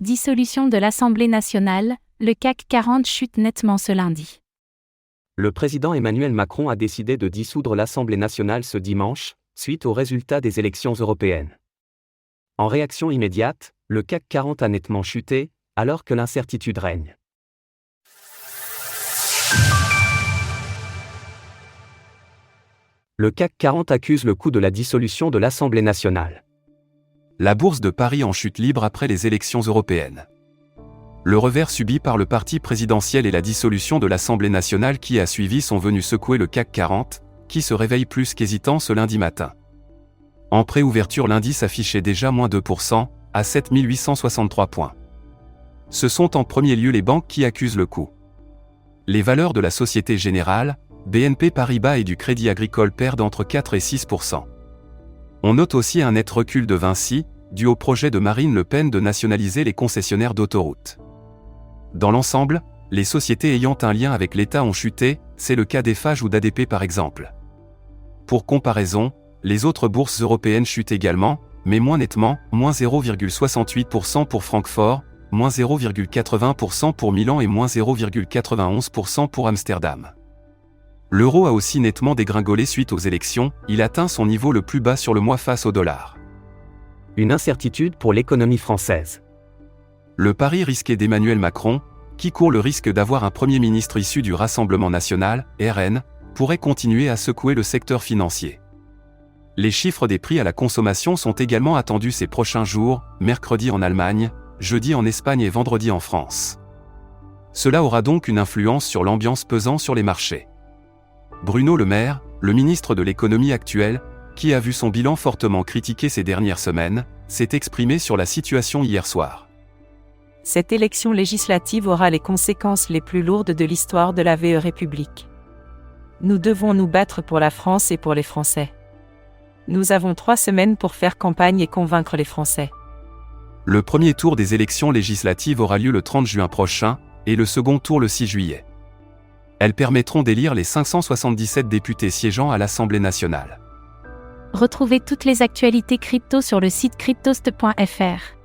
Dissolution de l'Assemblée nationale, le CAC 40 chute nettement ce lundi. Le président Emmanuel Macron a décidé de dissoudre l'Assemblée nationale ce dimanche, suite aux résultats des élections européennes. En réaction immédiate, le CAC 40 a nettement chuté, alors que l'incertitude règne. Le CAC 40 accuse le coup de la dissolution de l'Assemblée nationale. La bourse de Paris en chute libre après les élections européennes. Le revers subi par le parti présidentiel et la dissolution de l'Assemblée nationale qui a suivi sont venus secouer le CAC 40, qui se réveille plus qu'hésitant ce lundi matin. En préouverture, l'indice affichait déjà moins 2%, à 7 863 points. Ce sont en premier lieu les banques qui accusent le coup. Les valeurs de la Société Générale, BNP Paribas et du Crédit Agricole perdent entre 4 et 6%. On note aussi un net recul de Vinci, dû au projet de Marine Le Pen de nationaliser les concessionnaires d'autoroutes. Dans l'ensemble, les sociétés ayant un lien avec l'État ont chuté, c'est le cas d'Eiffage ou d'ADP par exemple. Pour comparaison, les autres bourses européennes chutent également, mais moins nettement, moins 0,68% pour Francfort, moins 0,80% pour Milan et moins 0,91% pour Amsterdam. L'euro a aussi nettement dégringolé suite aux élections, il atteint son niveau le plus bas sur le mois face au dollar. Une incertitude pour l'économie française. Le pari risqué d'Emmanuel Macron, qui court le risque d'avoir un Premier ministre issu du Rassemblement national, RN, pourrait continuer à secouer le secteur financier. Les chiffres des prix à la consommation sont également attendus ces prochains jours, mercredi en Allemagne, jeudi en Espagne et vendredi en France. Cela aura donc une influence sur l'ambiance pesant sur les marchés. Bruno Le Maire, le ministre de l'économie actuel, qui a vu son bilan fortement critiqué ces dernières semaines, s'est exprimé sur la situation hier soir. Cette élection législative aura les conséquences les plus lourdes de l'histoire de la VE République. Nous devons nous battre pour la France et pour les Français. Nous avons 3 semaines pour faire campagne et convaincre les Français. Le premier tour des élections législatives aura lieu le 30 juin prochain, et le second tour le 6 juillet. Elles permettront d'élire les 577 députés siégeant à l'Assemblée nationale. Retrouvez toutes les actualités crypto sur le site cryptost.fr.